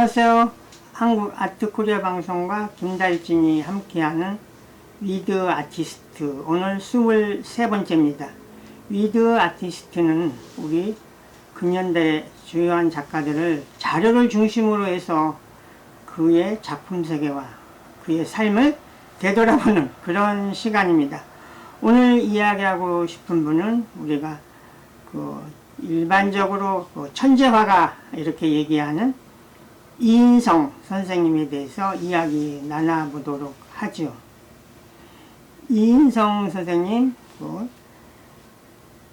안녕하세요. 한국 아트코리아 방송과 김달진이 함께하는 위드 아티스트, 오늘 23번째입니다. 위드 아티스트는 우리 근현대 주요한 작가들을 자료를 중심으로 해서 그의 작품 세계와 그의 삶을 되돌아보는 그런 시간입니다. 오늘 이야기하고 싶은 분은 우리가 일반적으로 천재화가 이렇게 얘기하는 이인성 선생님에 대해서 이야기 나눠보도록 하죠. 이인성 선생님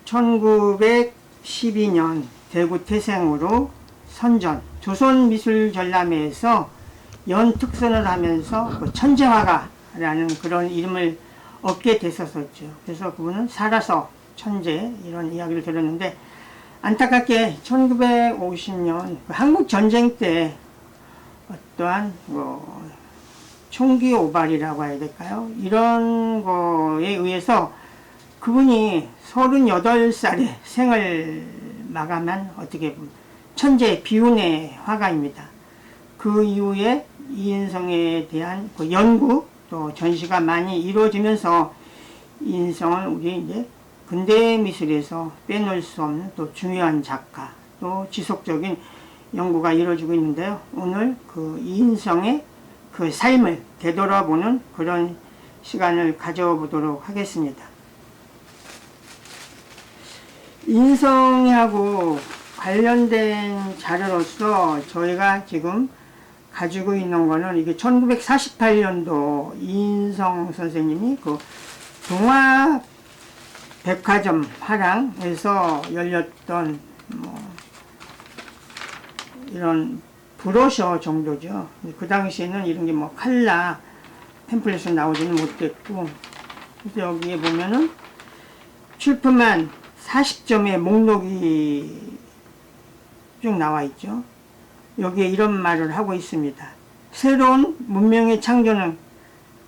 1912년 대구 태생으로 선전 조선미술전람회에서 연특선을 하면서 천재화가라는 그런 이름을 얻게 됐었죠. 그래서 그분은 살아서 천재 이런 이야기를 들었는데, 안타깝게 1950년 한국전쟁 때 어떠한 총기 오발이라고 해야 될까요? 이런 거에 의해서 그분이 38살에 생을 마감한 어떻게 보면 천재 비운의 화가입니다. 그 이후에 이인성에 대한 연구 또 전시가 많이 이루어지면서 이인성은 우리 이제 근대 미술에서 빼놓을 수 없는 또 중요한 작가, 또 지속적인 연구가 이루어지고 있는데요. 오늘 이인성의 삶을 되돌아보는 그런 시간을 가져보도록 하겠습니다. 이인성하고 관련된 자료로서 저희가 지금 가지고 있는 거는 이게 1948년도 이인성 선생님이 동화 백화점 화랑에서 열렸던 이런 브로셔 정도죠. 그 당시에는 이런 게 칼라 팸플릿은 나오지는 못했고, 그래서 여기에 보면은 출품한 40점의 목록이 쭉 나와 있죠. 여기에 이런 말을 하고 있습니다. 새로운 문명의 창조는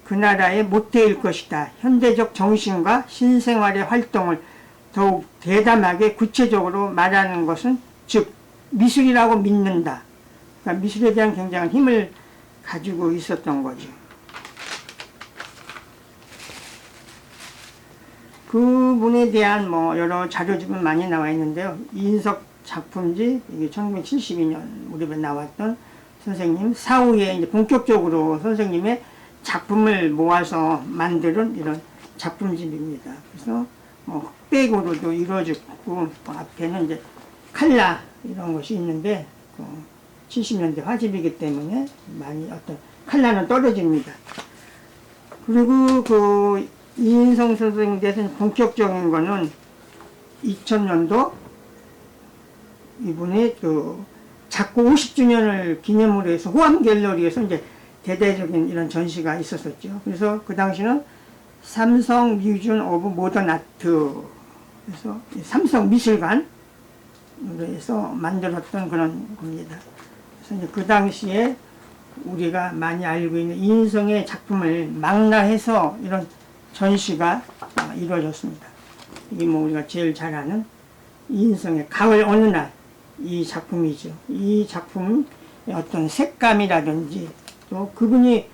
그 나라의 모태일 것이다. 현대적 정신과 신생활의 활동을 더욱 대담하게 구체적으로 말하는 것은 즉 미술이라고 믿는다. 그러니까 미술에 대한 굉장한 힘을 가지고 있었던 거죠. 그분에 대한 여러 자료집은 많이 나와 있는데요. 이인석 작품집, 이게 1972년 무렵에 나왔던 선생님 사후에 이제 본격적으로 선생님의 작품을 모아서 만드는 이런 작품집입니다. 그래서 흑백으로도 이루어졌고, 앞에는 이제 칼라 이런 것이 있는데 70년대 화집이기 때문에 많이 어떤 칼라는 떨어집니다. 그리고 이인성 선생님에 대해서는 본격적인 거는 2000년도 이분의 작고 50주년을 기념으로 해서 호암 갤러리에서 이제 대대적인 이런 전시가 있었었죠. 그래서 그 당시는 삼성 뮤지엄 오브 모던 아트, 그래서 삼성 미술관으로 해서 만들었던 그런 겁니다. 그래서 이제 그 당시에 우리가 많이 알고 있는 이인성의 작품을 망라해서 이런 전시가 이루어졌습니다. 이게 우리가 제일 잘 아는 이인성의 가을 어느 날 이 작품이죠. 이 작품의 어떤 색감이라든지 또 그분이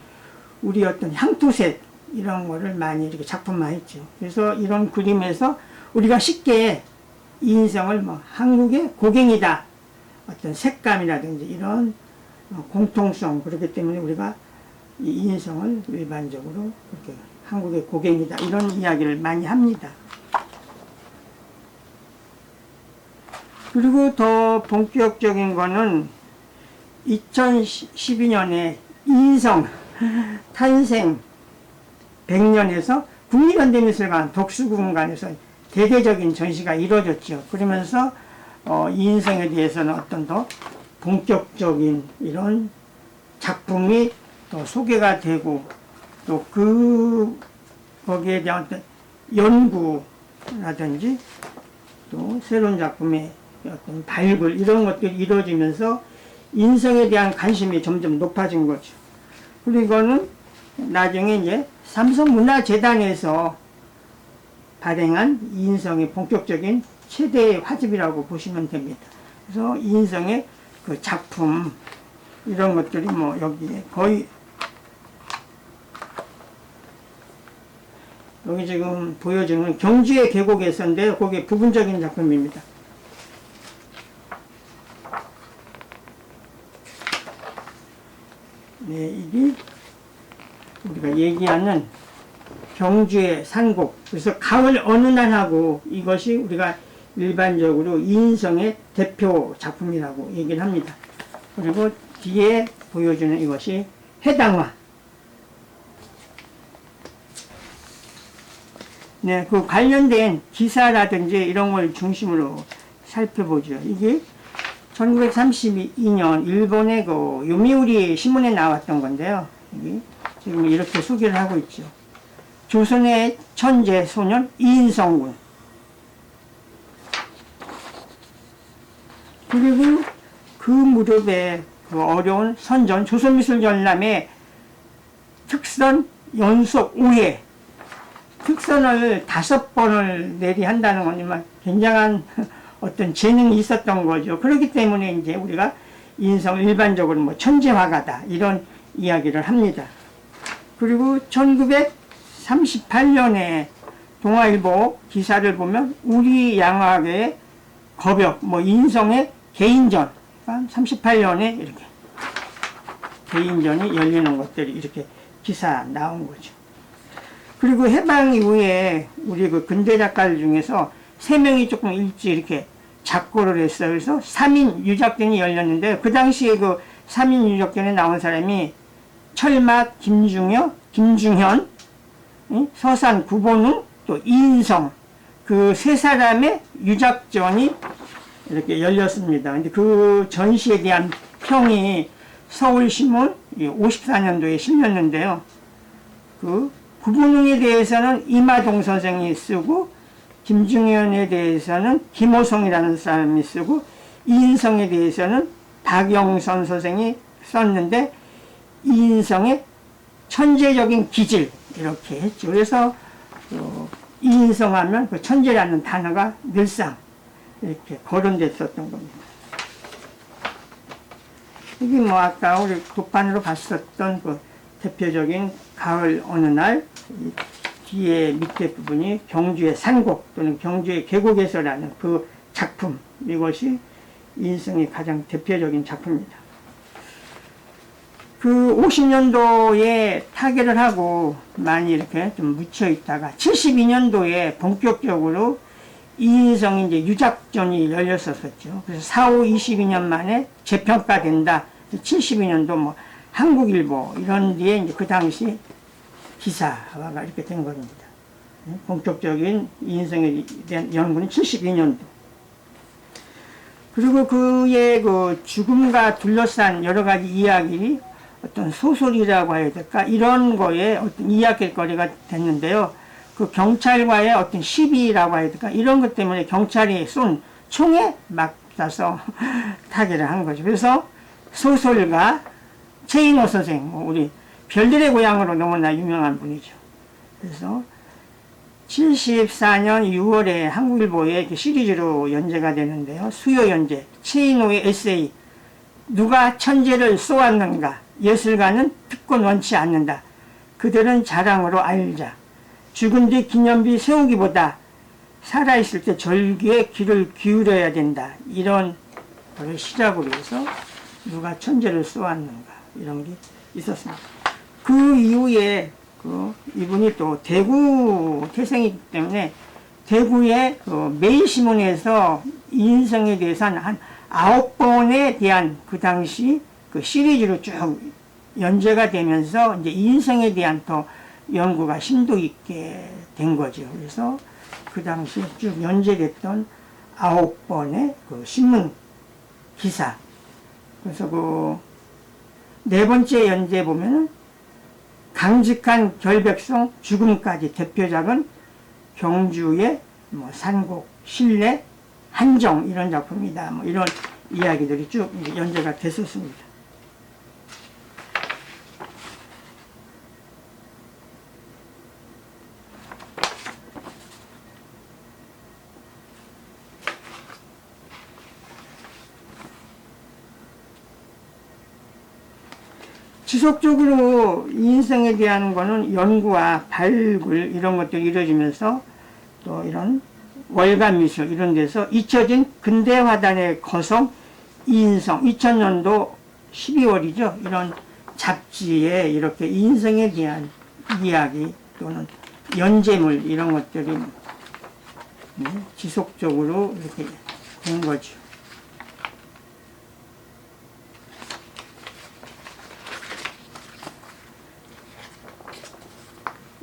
우리 어떤 향토색 이런 거를 많이 이렇게 작품화했죠. 그래서 이런 그림에서 우리가 쉽게 이인성을 한국의 고갱이다, 어떤 색감이라든지 이런 공통성, 그렇기 때문에 우리가 이 이인성을 일반적으로 그렇게 한국의 고갱이다 이런 이야기를 많이 합니다. 그리고 더 본격적인 거는 2012년에 이인성 탄생 100년에서 국립현대미술관 독수공간에서 대대적인 전시가 이루어졌죠. 그러면서 이인성에 대해서는 어떤 더 본격적인 이런 작품이 또 소개가 되고, 또 거기에 대한 어떤 연구라든지 또 새로운 작품의 어떤 발굴 이런 것들이 이루어지면서 인성에 대한 관심이 점점 높아진 거죠. 그리고 이거는 나중에 이제 삼성문화재단에서 발행한 이인성의 본격적인 최대의 화집이라고 보시면 됩니다. 그래서 이인성의 작품 이런 것들이 뭐 여기에 거의 여기 지금 보여주는 경주의 계곡에서인데요. 거기에 부분적인 작품입니다. 네, 이게 우리가 얘기하는 경주의 산곡. 그래서 가을 어느 날하고 이것이 우리가 일반적으로 이인성의 대표 작품이라고 얘기를 합니다. 그리고 뒤에 보여주는 이것이 해당화. 네, 그 관련된 기사라든지 이런 걸 중심으로 살펴보죠. 이게 1932년 일본의 그 요미우리 신문에 나왔던 건데요. 이게 지금 이렇게 소개를 하고 있죠. 조선의 천재 소년 이인성군. 그리고 그 무렵에 그 어려운 선전 조선미술전람의 특선 연속 5회 특선을 5번을 내리한다는 거지만 굉장한 어떤 재능이 있었던 거죠. 그렇기 때문에 이제 우리가 인성을 일반적으로 뭐 천재화가다 이런 이야기를 합니다. 그리고 1938년에 동아일보 기사를 보면 우리 양학의 거벽, 뭐 인성의 개인전, 38년에 이렇게 개인전이 열리는 것들이 이렇게 기사 나온 거죠. 그리고 해방 이후에 우리 그 근대 작가들 중에서 3명이 조금 일찍 이렇게 작고를 했어요. 그래서 3인 유작전이 열렸는데 그 당시에 그 3인 유작전에 나온 사람이 철막, 김중현, 서산, 구본웅, 또 이인성 그 3사람의 유작전이 이렇게 열렸습니다. 근데 그 전시에 대한 평이 서울신문 54년도에 실렸는데요. 그 구본웅에 대해서는 이마동 선생이 쓰고 김중현에 대해서는 김호성이라는 사람이 쓰고 이인성에 대해서는 박영선 선생이 썼는데 이인성의 천재적인 기질 이렇게 했죠. 그래서 이인성하면 그 천재라는 단어가 늘상 이렇게 거론됐었던 겁니다. 이게 뭐 아까 우리 도판으로 봤었던 그 대표적인 가을 어느 날 뒤에 밑에 부분이 경주의 산곡 또는 경주의 계곡에서라는 그 작품, 이것이 이인성의 가장 대표적인 작품입니다. 그 50년도에 타계를 하고 많이 이렇게 좀 묻혀 있다가 72년도에 본격적으로 이인성이 이제 유작전이 열렸었죠. 그래서 4호 22년 만에 재평가된다. 72년도 뭐 한국일보 이런 데에 이제 그 당시 기사화가 이렇게 된 겁니다. 본격적인 이인성에 대한 연구는 72년도. 그리고 그의 그 죽음과 둘러싼 여러 가지 이야기, 어떤 소설이라고 해야 될까? 이런 거에 어떤 이야기거리가 됐는데요. 그 경찰과의 어떤 시비라고 해야 될까? 이런 것 때문에 경찰이 쏜 총에 맞아서 타계를 한 거죠. 그래서 소설가 최인호 선생, 우리 별들의 고향으로 너무나 유명한 분이죠. 그래서 74년 6월에 한국일보에 시리즈로 연재가 되는데요. 수요 연재, 최인호의 에세이, 누가 천재를 쏘았는가, 예술가는 특권 원치 않는다. 그들은 자랑으로 알자. 죽은 뒤 기념비 세우기보다 살아있을 때 절규에 귀를 기울여야 된다. 이런 걸 시작으로 해서 누가 천재를 쏘았는가 이런 게 있었습니다. 그 이후에 이분이 또 대구 태생이기 때문에 대구의 매일신문에서 이인성에 대해서 한 9번에 대한 그 당시 그 시리즈로 쭉 연재가 되면서 이제 이인성에 대한 더 연구가 심도 있게 된 거죠. 그래서 그 당시 쭉 연재됐던 9번의 그 신문 기사. 그래서 그 4번째 연재 보면은 강직한 결백성 죽음까지 대표작은 경주의 뭐 산곡, 신뢰, 한정 이런 작품이다. 뭐 이런 이야기들이 쭉 연재가 됐었습니다. 지속적으로 인성에 대한 거는 연구와 발굴 이런 것들이 이루어지면서 또 이런 월간미술 이런 데서 잊혀진 근대화단의 거성 인성 2000년도 12월이죠. 이런 잡지에 이렇게 인성에 대한 이야기 또는 연재물 이런 것들이 지속적으로 이렇게 된 거죠.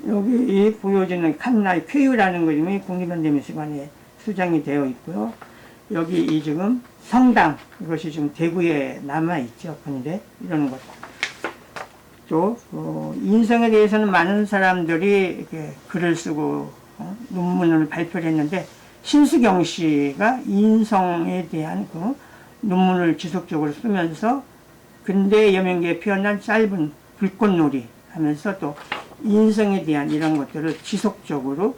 여기 보여지는 칸나의 쾌유라는 그림이 국립현대미술관에 수장이 되어 있고요. 여기 이 지금 성당 이것이 지금 대구에 남아 있죠. 근데 이런 것. 또 인성에 대해서는 많은 사람들이 이렇게 글을 쓰고 논문을 발표를 했는데 신수경 씨가 인성에 대한 그 논문을 지속적으로 쓰면서 근대 여명계에 피어난 짧은 불꽃놀이 하면서 또 인성에 대한 이런 것들을 지속적으로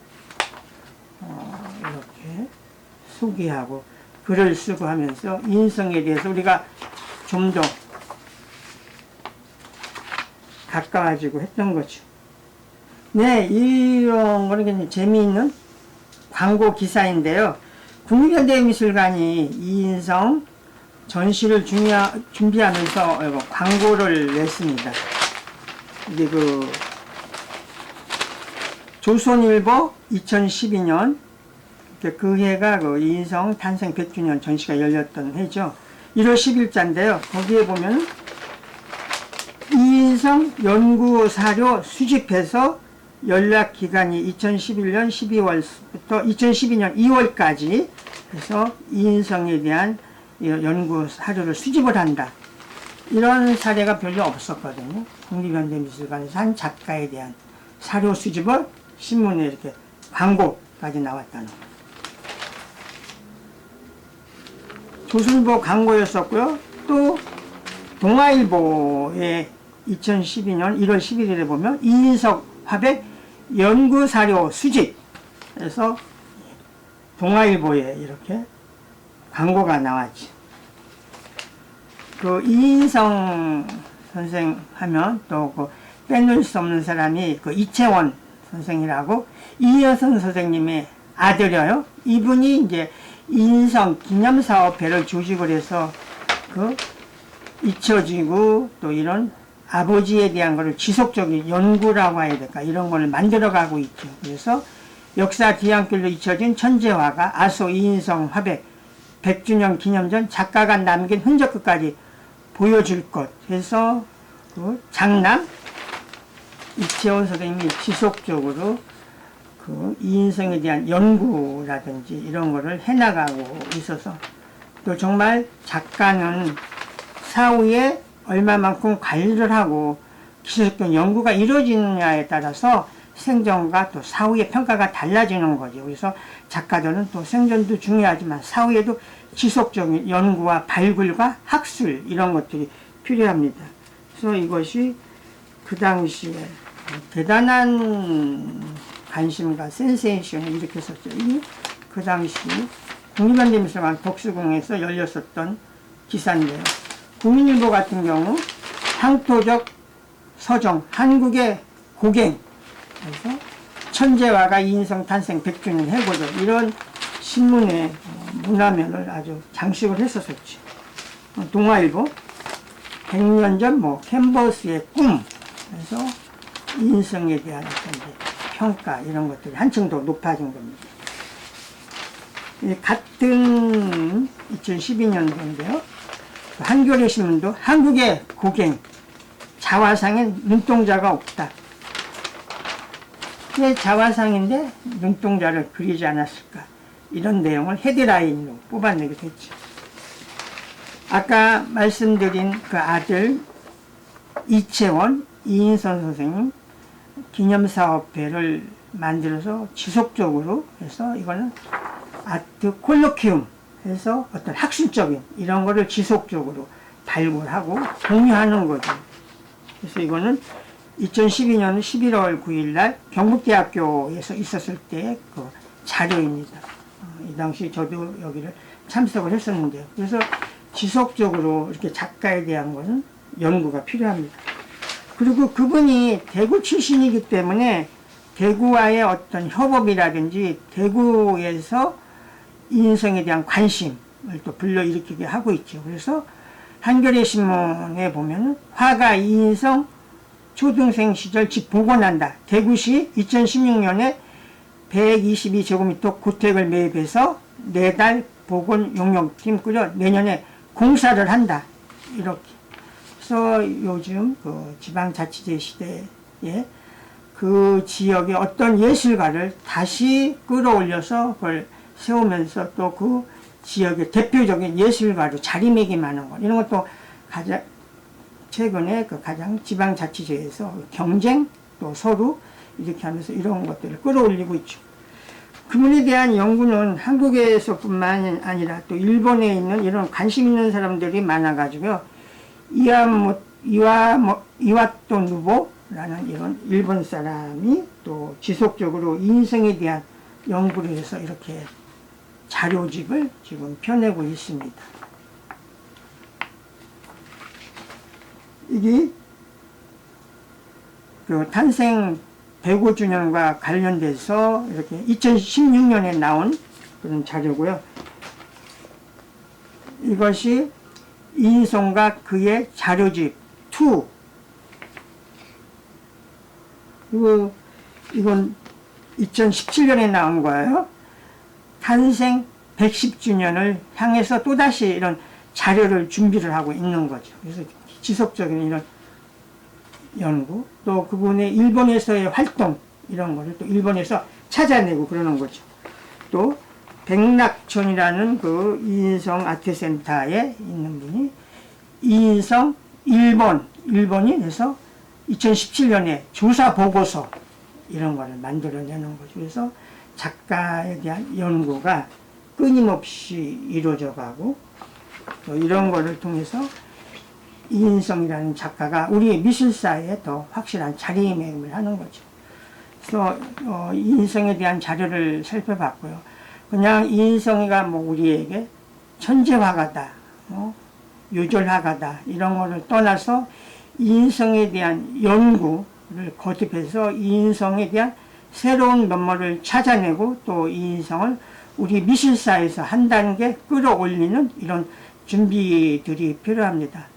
이렇게 소개하고 글을 쓰고 하면서 인성에 대해서 우리가 좀 더 가까워지고 했던 거죠. 네, 이런 거는 굉장히 재미있는 광고 기사인데요. 국립현대미술관이 이인성 전시를 준비하면서 광고를 냈습니다. 이게 조선일보 2012년 그 해가 이인성 탄생 100주년 전시가 열렸던 해죠. 1월 10일자인데요. 거기에 보면 이인성 연구 사료 수집해서 연락 기간이 2011년 12월부터 2012년 2월까지 해서 이인성에 대한 연구 사료를 수집을 한다. 이런 사례가 별로 없었거든요. 국립현대미술관에서 한 작가에 대한 사료 수집을 신문에 이렇게 광고까지 나왔다는 거. 조선일보 광고였었고요. 또 동아일보에 2012년 1월 11일에 보면 이인석 화백 연구사료 수집에서 동아일보에 이렇게 광고가 나왔지. 그 이인성 선생 하면 또 빼놓을 수 없는 사람이 이채원 선생이라고 이여선 선생님의 아들이에요. 이분이 이제 인성 기념사업회를 조직을 해서 잊혀지고 또 이런 아버지에 대한 것을 지속적인 연구라고 해야 될까 이런 걸 만들어가고 있죠. 그래서 역사 뒤안길로 잊혀진 천재화가 아소 이인성 화백 100주년 기념전 작가가 남긴 흔적까지 보여줄 것 해서 장남 이채원 선생님이 지속적으로 이인성에 대한 연구라든지 이런 거를 해나가고 있어서 또 정말 작가는 사후에 얼마만큼 관리를 하고 기술적 연구가 이루어지느냐에 따라서 생전과 또 사후의 평가가 달라지는 거죠. 그래서 작가들은 또 생전도 중요하지만 사후에도 지속적인 연구와 발굴과 학술 이런 것들이 필요합니다. 그래서 이것이 그 당시에 대단한 관심과 센세이션을 일으켰었죠. 그 당시 국립현대미술관 독수궁에서 열렸었던 기사인데요. 국민일보 같은 경우 향토적 서정 한국의 고갱 그래서 천재화가 이인성 탄생 100주년 해고죠. 이런 신문의 문화면을 아주 장식을 했었었죠. 동아일보 100년 전 캔버스의 꿈 그래서 이인성에 대한 평가 이런 것들이 한층 더 높아진 겁니다. 같은 2012년도인데요. 한겨레 신문도 한국의 고갱 자화상엔 눈동자가 없다. 왜 자화상인데 눈동자를 그리지 않았을까? 이런 내용을 헤드라인으로 뽑아내기도 했죠. 아까 말씀드린 그 아들 이채원 이인선 선생님 기념사업회를 만들어서 지속적으로 해서 이거는 아트 콜로키움 해서 어떤 학술적인 이런 거를 지속적으로 발굴하고 공유하는 거죠. 그래서 이거는 2012년 11월 9일 날 경북대학교에서 있었을 때 그 자료입니다. 이 당시 저도 여기를 참석을 했었는데요. 그래서 지속적으로 이렇게 작가에 대한 것은 연구가 필요합니다. 그리고 그분이 대구 출신이기 때문에 대구와의 어떤 협업이라든지 대구에서 이인성에 대한 관심을 또 불러일으키게 하고 있죠. 그래서 한겨레 신문에 보면 화가 이인성 초등생 시절 집 복원한다. 대구시 2016년에 122제곱미터 고택을 매입해서 4달 복원 용역팀 꾸려 내년에 공사를 한다. 이렇게. 그래서 요즘 그 지방자치제 시대에 그 지역의 어떤 예술가를 다시 끌어올려서 그걸 세우면서 또 그 지역의 대표적인 예술가로 자리매김하는 것, 이런 것도 가장 최근에 그 가장 지방자치제에서 경쟁 또 서로 이렇게 하면서 이런 것들을 끌어올리고 있죠. 그분에 대한 연구는 한국에서뿐만 아니라 또 일본에 있는 이런 관심 있는 사람들이 많아가지고요. 이와토 누보라는 이런 일본 사람이 또 지속적으로 이인성에 대한 연구를 해서 이렇게 자료집을 지금 펴내고 있습니다. 이게 그 탄생 105주년과 관련돼서 이렇게 2016년에 나온 그런 자료고요. 이것이 이인성과 그의 자료집 2. 그리고 이건 2017년에 나온 거예요. 탄생 110주년을 향해서 또다시 이런 자료를 준비를 하고 있는 거죠. 그래서 지속적인 이런 연구, 또 그분의 일본에서의 활동, 이런 거를 또 일본에서 찾아내고 그러는 거죠. 또 백낙천이라는 그 이인성 아트센터에 있는 분이 이인성 일본이 해서 2017년에 조사 보고서 이런 거를 만들어내는 거죠. 그래서 작가에 대한 연구가 끊임없이 이루어져 가고 또 이런 거를 통해서 이인성이라는 작가가 우리 미술사에 더 확실한 자리매김을 하는 거죠. 그래서 이인성에 대한 자료를 살펴봤고요. 그냥 이인성이가 뭐 우리에게 천재화가다, 요절화가다 이런 거를 떠나서 이인성에 대한 연구를 거듭해서 이인성에 대한 새로운 면모를 찾아내고 또 이인성을 우리 미술사에서 한 단계 끌어올리는 이런 준비들이 필요합니다.